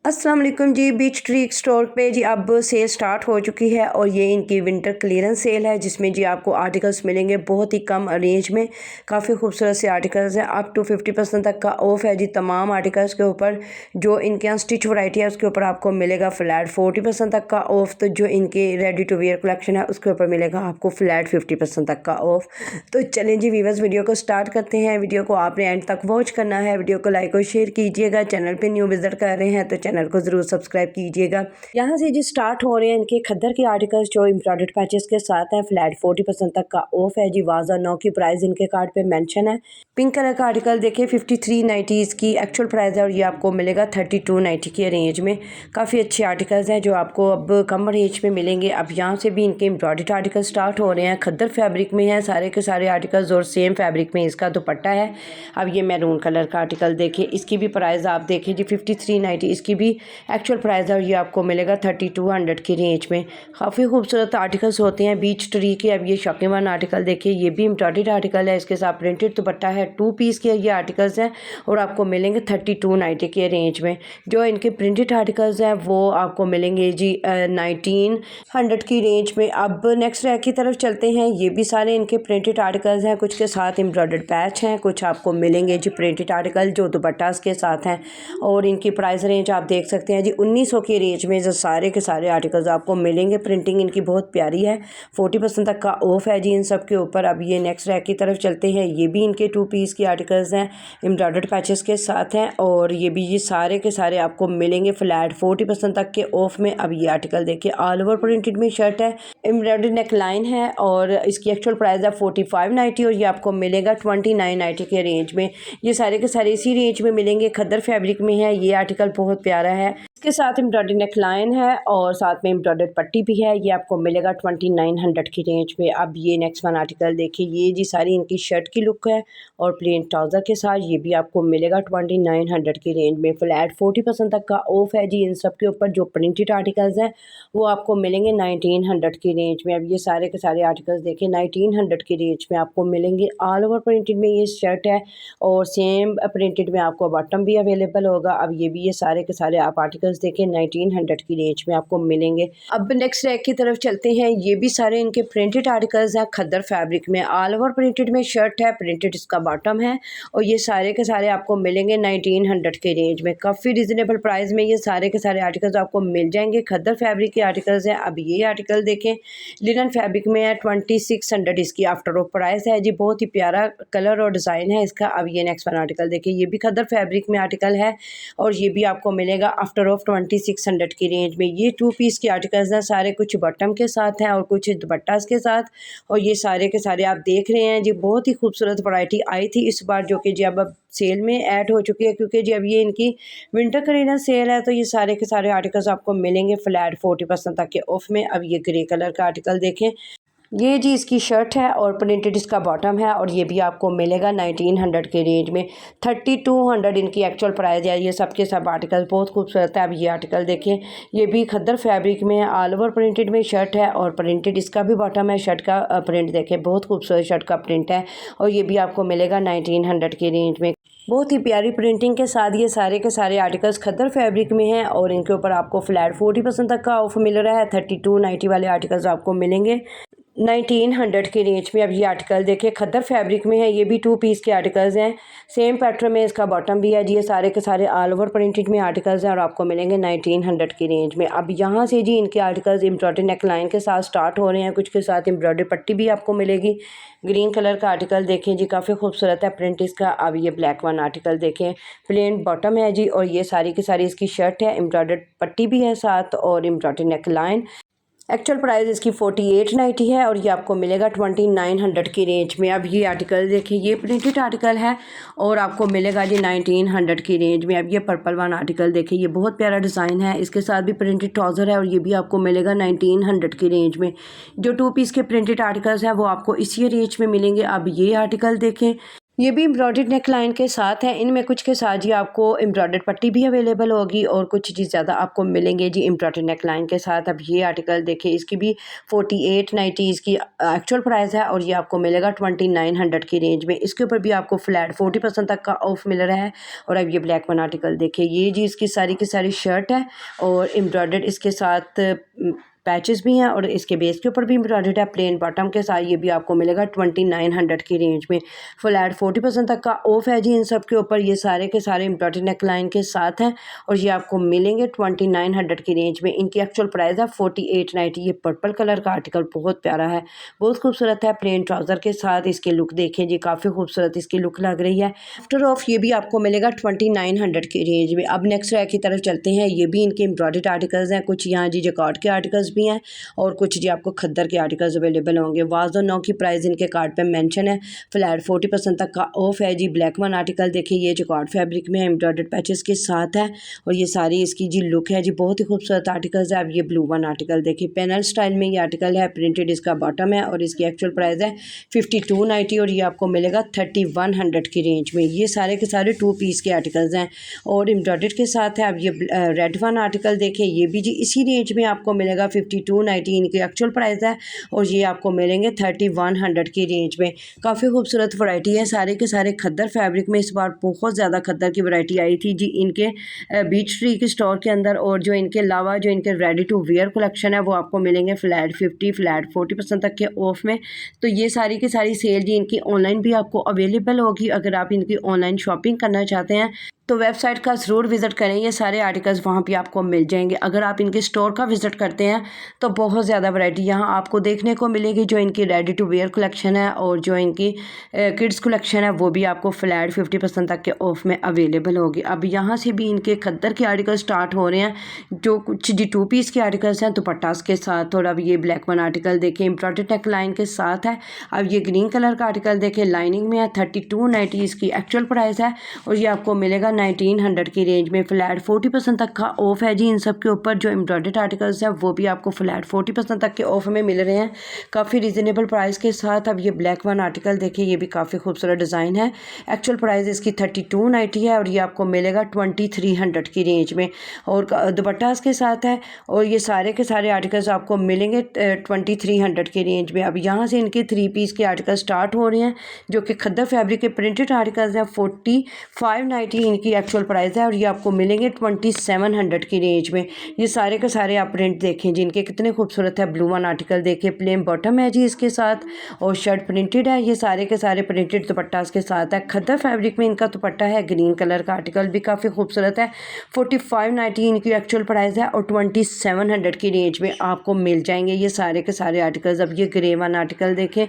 अस्सलाम वालेकुम जी। बीच trick store पे जी अब सेल स्टार्ट हो चुकी है और ये इनकी विंटर क्लियरेंस सेल है जिसमें जी आपको आर्टिकल्स मिलेंगे बहुत ही कम रेंज में। काफ़ी खूबसूरत से आर्टिकल्स हैं। अप टू 50% तक का ऑफ है जी तमाम आर्टिकल्स के ऊपर। जो इनके यहाँ स्टिच वैरायटी है उसके ऊपर आपको मिलेगा फ्लैट 40% तक का ऑफ। तो जो इनके रेडी टू वेयर कलेक्शन है उसके ऊपर मिलेगा आपको फ्लैट 50% तक का ऑफ। तो चलें जी वीवर्स, वीडियो को स्टार्ट करते हैं। वीडियो को आपने एंड तक वॉच करना है। वीडियो को लाइक और शेयर कीजिएगा। चैनल पे न्यू विजिट कर रहे हैं तो चैनल को जरूर सब्सक्राइब कीजिएगा। यहाँ से जी स्टार्ट हो रहे हैं इनके खद्दर के आर्टिकल्स जो एम्ब्रॉयडर्ड पैचेस के साथ हैं। फ्लैट 40% तक का ऑफ है जी। वाजा 9 की प्राइस इनके कार्ड पे मेंशन है। पिंक कलर का आर्टिकल देखिए 5390 इसकी एक्चुअल प्राइस है और ये आपको मिलेगा 3290 के रेंज में। काफ़ी अच्छे आर्टिकल्स हैं जो आपको अब कम रेंज में मिलेंगे। अब यहाँ से भी इनके एम्ब्रॉयडर्ड आर्टिकल स्टार्ट हो रहे हैं। खद्दर फैब्रिक में है सारे के सारे आर्टिकल्स और सेम फैब्रिक में इसका दुपट्टा है। अब ये मैरून कलर का आर्टिकल देखिए, इसकी भी प्राइस आप देखिए जी 5390 इसकी भी एक्चुअल प्राइस है और ये आपको मिलेगा 3200 की रेंज में। काफ़ी खूबसूरत आर्टिकल्स होते हैं बीच ट्री के। अब ये शौकीन आर्टिकल देखिए, ये भी एम्ब्रॉयडर्ड आर्टिकल है, इसके साथ प्रिंटेड दुपट्टा है। 2 पीस के ये आर्टिकल्स हैं और आपको मिलेंगे 3290 के रेंज में। जो इनके प्रिंटेड आर्टिकल्स हैं वो आपको मिलेंगे जी 1900 की रेंज में। अब नेक्स्ट रैक की तरफ चलते हैं। ये भी सारे इनके प्रिंटेड आर्टिकल्स हैं, कुछ के साथ एम्ब्रॉयडर्ड पैच हैं, कुछ आपको मिलेंगे जी प्रिंटेड आर्टिकल जो दुपट्टास के साथ हैं। और इनकी प्राइस रेंज आप देख सकते हैं जी 1900 की रेंज में जो सारे के सारे आर्टिकल्स आपको मिलेंगे। प्रिंटिंग इनकी बहुत प्यारी है। 40% तक का ऑफ है जी इन सब के ऊपर। अब ये नेक्स्ट रैक की तरफ चलते हैं। ये भी इनके 2 पीस की आर्टिकल्स हैं, एम्ब्रॉयडर्ड पैचेस के साथ हैं और ये भी ये सारे के सारे आपको मिलेंगे फ्लैट 40% तक के ऑफ में। अब ये आर्टिकल देखिए ऑल ओवर प्रिंटेड में शर्ट है, एम्ब्रॉयडर्ड नेक लाइन है और इसकी एक्चुअल प्राइस है 4590 और ये आपको मिलेगा 2990 के रेंज में। ये सारे के सारे इसी रेंज में मिलेंगे। खद्दर फैब्रिक में है। ये आर्टिकल बहुत प्यारा है, इसके साथ एम्ब्रॉयडर्ड नेक लाइन है और साथ में एम्ब्रॉयडर्ड पट्टी भी है। ये आपको मिलेगा 2900 की रेंज में। अब ये नेक्स्ट वन आर्टिकल देखिए, ये जी सारी इनकी शर्ट की लुक है और प्लेन ट्राउज़र के साथ। ये भी आपको मिलेगा 2900 की रेंज में। फ्लैट 40% तक का ऑफ है जी इन सब के ऊपर। जो प्रिंटेड आर्टिकल्स हैं वो आपको मिलेंगे 1900 की रेंज में। अब ये सारे के सारे आर्टिकल्स देखिए 1900 की रेंज में आपको मिलेंगे। ऑल ओवर प्रिंटेड में ये शर्ट है और सेम प्रिंटेड में आपको बॉटम भी अवेलेबल होगा। अब ये भी ये सारे के सारे आप आर्टिकल्स देखिए 1900 की रेंज में आपको मिलेंगे। अब नेक्स्ट रैक की तरफ चलते हैं। ये भी सारे इनके प्रिंटेड आर्टिकल्स हैं खद्दर फैब्रिक में। ऑल ओवर प्रिंटेड में शर्ट है, प्रिंटेड इसका बॉटम है और ये सारे के सारे आपको मिलेंगे 1900 के रेंज में। काफ़ी रिजनेबल प्राइस में ये सारे के सारे आर्टिकल्स आपको मिल जाएंगे। खद्दर फैब्रिक के आर्टिकल्स हैं। अब ये आर्टिकल देखें लिनन फैब्रिक में है, 2600 इसकी आफ्टर ऑफ प्राइस है जी। बहुत ही प्यारा कलर और डिज़ाइन है इसका। अब ये नेक्स्ट वन आर्टिकल देखिए, ये भी खद्दर फैब्रिक में आर्टिकल है और ये भी आपको मिलेगा आफ्टर ऑफ 2600 की रेंज में। ये 2 पीस के आर्टिकल्स हैं सारे, कुछ बॉटम के साथ हैं और कुछ दुपट्टास के साथ। और ये सारे के सारे आप देख रहे हैं जी बहुत ही खूबसूरत वैरायटी आई थी इस बार, जो कि जी अब सेल में ऐड हो चुकी है क्योंकि जी अब ये इनकी विंटर क्लियरेंस सेल है। तो ये सारे के सारे आर्टिकल्स आपको मिलेंगे फ्लैट 40% तक के ऑफ में। अब ये ग्रे कलर का आर्टिकल देखें, ये जी इसकी शर्ट है और प्रिंटेड इसका बॉटम है और ये भी आपको मिलेगा 1900 के रेंज में। 3200 इनकी एक्चुअल प्राइस है। ये सब के सब आर्टिकल बहुत खूबसूरत है। अब ये आर्टिकल देखिए, ये भी खद्दर फैब्रिक में ऑल ओवर प्रिंटेड में शर्ट है और प्रिंटेड इसका भी बॉटम है। शर्ट का प्रिंट देखें, बहुत खूबसूरत शर्ट का प्रिंट है और ये भी आपको मिलेगा 1900 के रेंज में। बहुत ही प्यारी प्रिंटिंग के साथ ये सारे के सारे आर्टिकल्स खद्दर फैब्रिक में हैं और इनके ऊपर आपको फ्लैट 40% तक का ऑफ मिल रहा है। 3290 वाले आर्टिकल्स आपको मिलेंगे 1900 की रेंज में। अब ये आर्टिकल देखिए खद्दर फैब्रिक में है। ये भी 2 पीस के आर्टिकल्स हैं, सेम पैटर्न में इसका बॉटम भी है जी। ये सारे के सारे ऑल ओवर प्रिंटेड में आर्टिकल्स हैं और आपको मिलेंगे 1900 की रेंज में। अब यहाँ से जी इनके आर्टिकल्स एम्ब्रॉयडर्ड नेक लाइन के साथ स्टार्ट हो रहे हैं, कुछ के साथ एम्ब्रॉयडर्ड पट्टी भी आपको मिलेगी। ग्रीन कलर का आर्टिकल देखें जी, काफ़ी खूबसूरत है प्रिंट इसका। अब ये ब्लैक वन आर्टिकल देखें, प्लेन बॉटम है जी और ये सारी की सारी इसकी शर्ट है, एम्ब्रॉयडर्ड पट्टी भी है साथ और embroidered neck line. Actual price इसकी 4890 है और ये आपको मिलेगा 2900 की रेंज में। अब ये आर्टिकल देखिए, ये प्रिंटेड आर्टिकल है और आपको मिलेगा जी 1900 की रेंज में। अब ये पर्पल वन आर्टिकल देखिए, ये बहुत प्यारा डिज़ाइन है, इसके साथ भी प्रिंटेड ट्राउज़र है और ये भी आपको मिलेगा 1900 की रेंज में। जो 2 पीस के प्रिंटेड आर्टिकल्स हैं वो आपको इसी रेंज में मिलेंगे। अब ये आर्टिकल देखें, ये भी एम्ब्रॉयडर्ड नेक लाइन के साथ है। इनमें कुछ के साथ जी आपको एम्ब्रॉयडर्ड पट्टी भी अवेलेबल होगी और कुछ जी ज़्यादा आपको मिलेंगे जी एम्ब्रॉयडर्ड नेक लाइन के साथ। अब ये आर्टिकल देखिए, इसकी भी 4890 इसकी एक्चुअल प्राइस है और ये आपको मिलेगा 2900 की रेंज में। इसके ऊपर भी आपको फ्लैट 40% तक का ऑफ मिल रहा है। और अब ये ब्लैक वन आर्टिकल देखिए, ये जी इसकी सारी की सारी शर्ट है और एम्ब्रॉयडर्ड इसके साथ पैचेस भी हैं और इसके बेस के ऊपर भी एम्ब्रॉयडर्ड है प्लेन बॉटम के साथ। ये भी आपको मिलेगा 2900 की रेंज में। फुल एड 40% तक का ऑफ है जी इन सब के ऊपर। ये सारे के सारे एम्ब्रॉयडर्ड नेक लाइन के साथ हैं और ये आपको मिलेंगे 2900 की रेंज में। इनकी एक्चुअल प्राइस है 4890। ये पर्पल कलर का आर्टिकल बहुत प्यारा है, बहुत खूबसूरत है। प्लेन ट्राउज़र के साथ इसके लुक देखें जी, काफ़ी खूबसूरत इसकी लुक लग रही है। आफ्टर ऑफ ये भी आपको मिलेगा 2900 की रेंज में। अब नेक्स्ट रैक की तरफ चलते हैं। ये भी इनके एम्ब्रॉयडर्ड आर्टिकल्स हैं, कुछ यहाँ जी जकार्ड के आर्टिकल्स भी हैं और कुछ जी आपको खद्दर के आर्टिकल्स अवेलेबल होंगे। वाज़ो 9 की प्राइस इनके कार्ड पे मेंशन है। फ्लैट 40% तक का ऑफ है जी। ब्लैक वन आर्टिकल देखिए, ये जकार्ड फैब्रिक में एम्ब्रॉयडर्ड पैचेस के साथ है और ये सारी इसकी जी लुक है जी, बहुत ही खूबसूरत आर्टिकल्स है। अब ये ब्लू वन आर्टिकल देखिए, पैनल स्टाइल में ये आर्टिकल है, प्रिंटेड इसका बॉटम है और इसकी एक्चुअल प्राइस है 5290 और ये आपको मिलेगा 3100 की रेंज में। ये सारे के सारे 2 पीस के आर्टिकल्स हैं और एम्ब्रॉयडर्ड के साथ है। अब ये रेड वन आर्टिकल देखिए, ये भी जी इसी रेंज में आपको मिलेगा 5290 इनकी एक्चुअल प्राइस है और ये आपको मिलेंगे 3100 की रेंज में। काफ़ी खूबसूरत वैरायटी है, सारे के सारे खद्दर फैब्रिक में इस बार बहुत ज़्यादा खद्दर की वैरायटी आई थी जी इनके बीच ट्री के स्टोर के अंदर। और जो इनके अलावा जो इनके रेडी टू वेयर कलेक्शन है वो आपको मिलेंगे फ्लैट 40% तक के ऑफ में। तो ये सारी की सारी सेल जी इनकी ऑनलाइन भी आपको अवेलेबल होगी। अगर आप इनकी ऑनलाइन शॉपिंग करना चाहते हैं तो वेबसाइट का ज़रूर विज़िट करें, ये सारे आर्टिकल्स वहाँ पे आपको मिल जाएंगे। अगर आप इनके स्टोर का विज़िट करते हैं तो बहुत ज़्यादा वैरायटी यहाँ आपको देखने को मिलेगी। जो इनकी रेडी टू वेयर कलेक्शन है और जो इनकी किड्स कलेक्शन है वो भी आपको फ्लैट 50% तक के ऑफ में अवेलेबल होगी। अब यहाँ से भी इनके खद्दर के आर्टिकल स्टार्ट हो रहे हैं, जो कुछ जी 2 पीस के आर्टिकल्स हैं दुपट्टास के साथ। और अब ये ब्लैक वन आर्टिकल देखें, एम्ब्रॉयडर्ड नेक लाइन के साथ है। अब ये ग्रीन कलर का आर्टिकल देखें, लाइनिंग में है, 3290 इसकी एक्चुअल प्राइस है और ये आपको मिलेगा 1900 की रेंज में। फ्लैट 40% तक का ऑफ है जी इन सब के ऊपर। जो एम्ब्रॉयडर्ड आर्टिकल्स हैं वो भी आपको फ्लैट 40% तक के ऑफ में मिल रहे हैं, काफ़ी रीज़नेबल प्राइस के साथ। अब ये ब्लैक वन आर्टिकल देखिए, ये भी काफ़ी खूबसूरत डिज़ाइन है। एक्चुअल प्राइस इसकी 3290 है और ये आपको मिलेगा 2300 की रेंज में और दुपट्टा इसके साथ है। और ये सारे के सारे आर्टिकल्स आपको मिलेंगे 2300 की रेंज में। अब यहाँ से इनके 3 पीस के आर्टिकल स्टार्ट हो रहे हैं जो कि खद्दर फैब्रिक के प्रिंटेड आर्टिकल्स हैं। 4590 इनकी एक्चुअल प्राइस है और ये आपको मिलेंगे 2700 की रेंज में। ये सारे के सारे आप प्रिंट देखें जिनके कितने खूबसूरत है। ब्लू वन आर्टिकल देखिए, प्लेन बॉटम है जी इसके साथ और शर्ट प्रिंटेड है। ये सारे के सारे प्रिंटेड दुपट्टा इसके साथ है। खद्दर फैब्रिक में इनका दुपट्टा है, ग्रीन कलर का आर्टिकल भी काफ़ी खूबसूरत है। 4590 इनकी एक्चुअल प्राइस है और 2700 की रेंज में आपको मिल जाएंगे ये सारे के सारे आर्टिकल्स। अब ये ग्रे वन आर्टिकल देखें,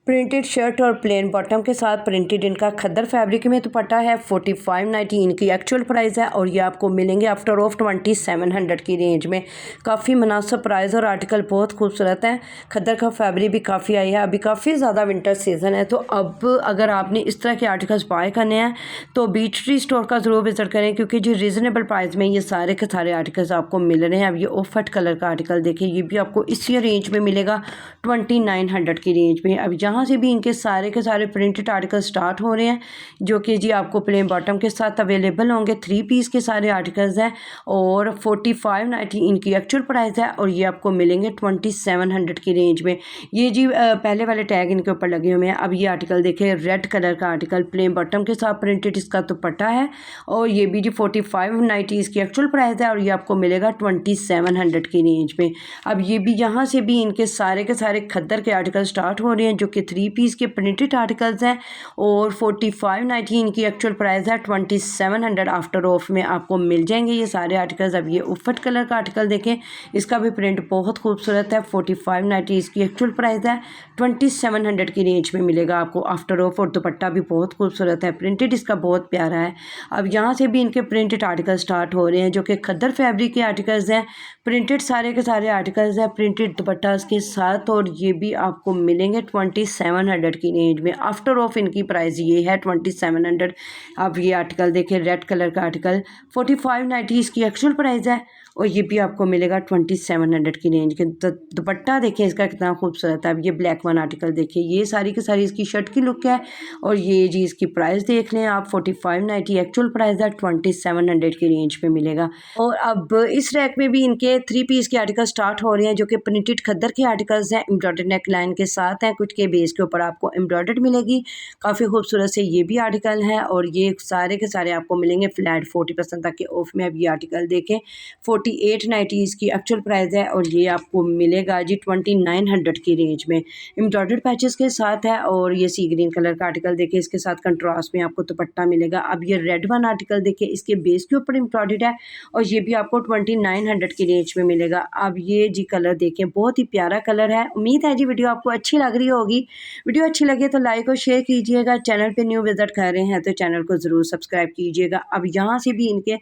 प्रिंटेड शर्ट और प्लेन बॉटम के साथ प्रिंटेड इनका खद्दर फैब्रिक में दुपट्टा है। 4590 इनकी एक्चुअल प्राइस है और ये आपको मिलेंगे आफ्टर ऑफ 2700 की रेंज में। काफ़ी मुनासिब प्राइस और आर्टिकल बहुत खूबसूरत है। खद्दर का फैब्रिक भी काफ़ी आई है, अभी काफ़ी ज़्यादा विंटर सीज़न है। तो अब अगर आपने इस तरह के आर्टिकल्स बाय करने हैं तो बीच ट्री स्टोर का ज़रूर विज़िट करें, क्योंकि जो रीज़नेबल प्राइस में ये सारे के सारे आर्टिकल्स आपको मिल रहे हैं। अब ये ऑफ व्हाइट कलर का आर्टिकल देखिए, ये भी आपको इसी रेंज में मिलेगा 2900 की रेंज में। अब यहाँ से भी इनके सारे के सारे प्रिंटेड आर्टिकल स्टार्ट हो रहे हैं जो कि जी आपको प्लेन बॉटम के साथ अवेलेबल होंगे। 3 पीस के सारे आर्टिकल्स हैं और 4590 इनकी एक्चुअल प्राइस है और ये आपको मिलेंगे 2700 की रेंज में। ये जी पहले वाले टैग इनके ऊपर लगे हुए हैं। अब ये आर्टिकल देखिए, रेड कलर का आर्टिकल, प्लेन बॉटम के साथ प्रिंटेड इसका दुपट्टा है और ये भी जी 4590 इसकी एक्चुअल प्राइस है और ये आपको मिलेगा 2700 की रेंज में। अब ये भी यहाँ से भी इनके सारे के सारे खद्दर के आर्टिकल स्टार्ट हो रहे हैं जो कि 3 पीस के प्रिंटेड आर्टिकल्स हैं और 4590 इनकी एक्चुअल प्राइस है। 2700 आफ्टर ऑफ में आपको मिल जाएंगे ये सारे आर्टिकल्स। अब ये उफ़ट कलर का आर्टिकल देखें, इसका भी प्रिंट बहुत खूबसूरत है। 4590 इसकी एक्चुअल प्राइस है, 2700 की रेंज में मिलेगा आपको आफ्टर ऑफ। और दुपट्टा भी बहुत खूबसूरत है, प्रिंटेड इसका बहुत प्यारा है। अब यहाँ से भी इनके प्रिंटेड आर्टिकल स्टार्ट हो रहे हैं जो कि खद्दर फैब्रिक के आर्टिकल्स हैं। प्रिंटेड सारे के सारे आर्टिकल्स हैं, प्रिंटेड दुपट्टा के साथ और ये भी आपको मिलेंगे 2700 2700 की रेंज में। आफ्टर ऑफ इनकी प्राइस ये है 2700। अब ये आर्टिकल देखें, रेड कलर का आर्टिकल 4590 इसकी एक्चुअल प्राइस है और ये भी आपको मिलेगा 2700 की रेंज के। दुपट्टा देखें इसका कितना खूबसूरत है। अब ये ब्लैक वन आर्टिकल देखिए, ये सारी की सारी इसकी शर्ट की लुक है और ये जी इसकी प्राइस देख लें आप 4590 एक्चुअल प्राइस है, 2700 की रेंज पे मिलेगा। और अब इस रैक में भी इनके 3 पीस के आर्टिकल स्टार्ट हो रहे हैं जो कि प्रिंटेड खद्दर के आर्टिकल्स हैं, एम्ब्रॉयडर्ड नेक लाइन के साथ हैं, कुछ के बेस के ऊपर आपको एम्ब्रॉयडर्ड मिलेगी। काफ़ी खूबसूरत से ये भी आर्टिकल है और ये सारे के सारे आपको मिलेंगे फ्लैट 40% तक के ऑफ में। अब ये आर्टिकल देखें 4890 इसकी एक्चुअल प्राइस है और ये आपको मिलेगा जी 2900 की रेंज में। एम्ब्रॉयडर्ड पैचेस के साथ है और ये सी ग्रीन कलर का आर्टिकल देखिए, इसके साथ कंट्रास्ट में आपको दुपट्टा मिलेगा। अब ये रेड वन आर्टिकल देखिए, इसके बेस के ऊपर एम्ब्रॉयडर्ड है और ये भी आपको 2900 की रेंज में मिलेगा। अब ये जी कलर देखें, बहुत ही प्यारा कलर है। उम्मीद है जी वीडियो आपको अच्छी लग रही होगी। वीडियो अच्छी लगे तो लाइक और शेयर कीजिएगा। चैनल पे न्यू विजिट कर रहे हैं तो चैनल को ज़रूर सब्सक्राइब कीजिएगा। अब यहाँ से भी इनके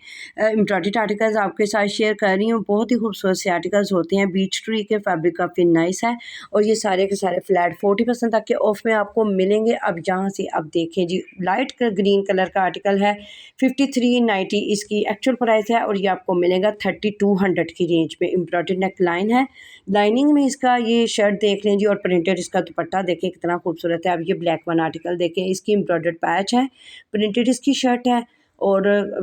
एम्ब्रॉयडर्ड आर्टिकल्स आपके साथ शेयर कर रही हूँ। बहुत ही खूबसूरत से आर्टिकल्स होते हैं, बीच ट्री के फैब्रिक काफ़ी नाइस है और ये सारे के सारे फ्लैट 40% तक के ऑफ में आपको मिलेंगे। अब यहाँ से अब देखें जी, लाइट ग्रीन कलर का आर्टिकल है 5390 इसकी एक्चुअल प्राइस है और ये आपको मिलेगा 3200 की रेंज में। एम्ब्रॉयडर्ड नेक लाइन है, लाइनिंग में इसका ये शर्ट देख लें जी और प्रिंटेड इसका दुपट्टा देखें कितना खूबसूरत है। अब ये ब्लैक वन आर्टिकल देखें, इसकी एम्ब्रॉयडर्ड पैच है, प्रिंटेड इसकी शर्ट है और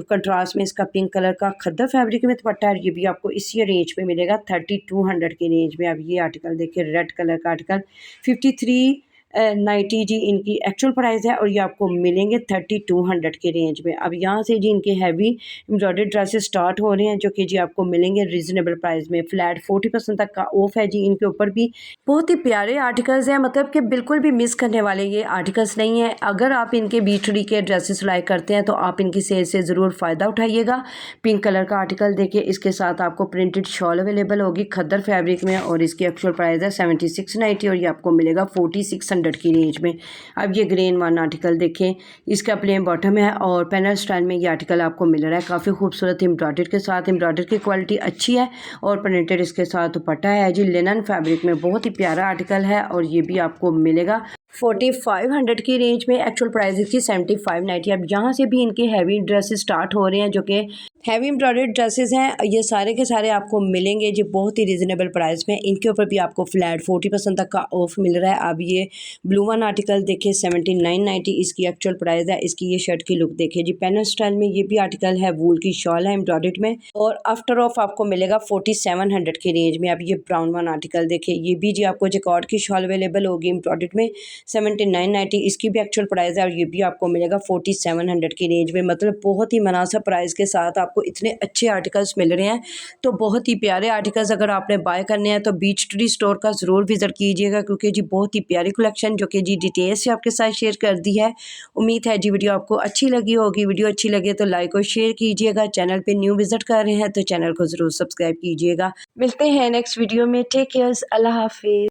कंट्रास्ट में इसका पिंक कलर का खद्दर फैब्रिक में दुपट्टा है। ये भी आपको इसी रेंज में मिलेगा 3200 की रेंज में। अब ये आर्टिकल देखिए, रेड कलर का आर्टिकल 5390 जी इनकी एक्चुअल प्राइस है और ये आपको मिलेंगे 3200 की रेंज में। अब यहाँ से जी इनके हैवी एम्ब्रॉयडर्ड ड्रेसेस स्टार्ट हो रहे हैं जो कि जी आपको मिलेंगे रीज़नेबल प्राइस में। फ्लैट 40% तक का ऑफ है जी इनके ऊपर भी। बहुत ही प्यारे आर्टिकल्स हैं, मतलब कि बिल्कुल भी मिस करने वाले ये आर्टिकल्स नहीं है। अगर आप इनके बीटरी के ड्रेसेस लाइक करते हैं तो आप इनकी सेल से ज़रूर फ़ायदा उठाइएगा। पिंक कलर का आर्टिकल देखिए, इसके साथ आपको प्रिंटेड शॉल अवेलेबल होगी खद्दर फैब्रिक में और इसकी एक्चुअल प्राइस है 7690 और ये आपको मिलेगा 4600 की रेंज में। अब ये ग्रीन वन आर्टिकल देखें, इसका प्लेन बॉटम है और पैनल स्टाइल में ये आर्टिकल आपको मिल रहा है। काफ़ी खूबसूरत एम्ब्रॉयडर्ड के साथ, एम्ब्रॉयडर्ड की क्वालिटी अच्छी है और प्रिंटेड इसके साथ दुपट्टा है जी लिनन फैब्रिक में। बहुत ही प्यारा आर्टिकल है और ये भी आपको मिलेगा 4500 की रेंज में। एक्चुअल प्राइस इसकी 7590। अब यहाँ से भी इनके हैवी ड्रेसेस स्टार्ट हो रहे हैं जो कि हैवी एम्ब्रॉयडर्ड ड्रेसेस हैं। ये सारे के सारे आपको मिलेंगे जी बहुत ही रिजनेबल प्राइस में। इनके ऊपर भी आपको फ्लैट 40% तक का ऑफ मिल रहा है। अब ये ब्लू वन आर्टिकल देखिए 7990 इसकी एक्चुअल प्राइस है। इसकी ये शर्ट की लुक देखिए जी, पैनल स्टाइल में ये भी आर्टिकल है, वूल की शॉल है एम्ब्रॉयडर्ड में और आफ्टर ऑफ आपको मिलेगा 4700 की रेंज में। अब ये ब्राउन वन आर्टिकल देखिए, ये भी जी आपको जैकॉर्ड की शॉल अवेलेबल होगी एम्ब्रॉयडर्ड में 7990 इसकी भी एक्चुअल प्राइस है और ये भी आपको मिलेगा 4700 की रेंज में। मतलब बहुत ही मुनासिब प्राइस के साथ आपको इतने अच्छे आर्टिकल्स मिल रहे हैं। तो बहुत ही प्यारे आर्टिकल्स अगर आपने बाय करने हैं तो बीच ट्री स्टोर का ज़रूर विज़िट कीजिएगा क्योंकि जी बहुत ही प्यारी कलेक्शन जो कि जी डिटेल्स से आपके साथ शेयर कर दी है। उम्मीद है जी वीडियो आपको अच्छी लगी होगी। वीडियो अच्छी लगे तो लाइक और शेयर कीजिएगा। चैनल पर न्यू विज़िट कर रहे हैं तो चैनल को ज़रूर सब्सक्राइब कीजिएगा। मिलते हैं नेक्स्ट वीडियो में। टेक केयर, अल्लाह हाफिज़।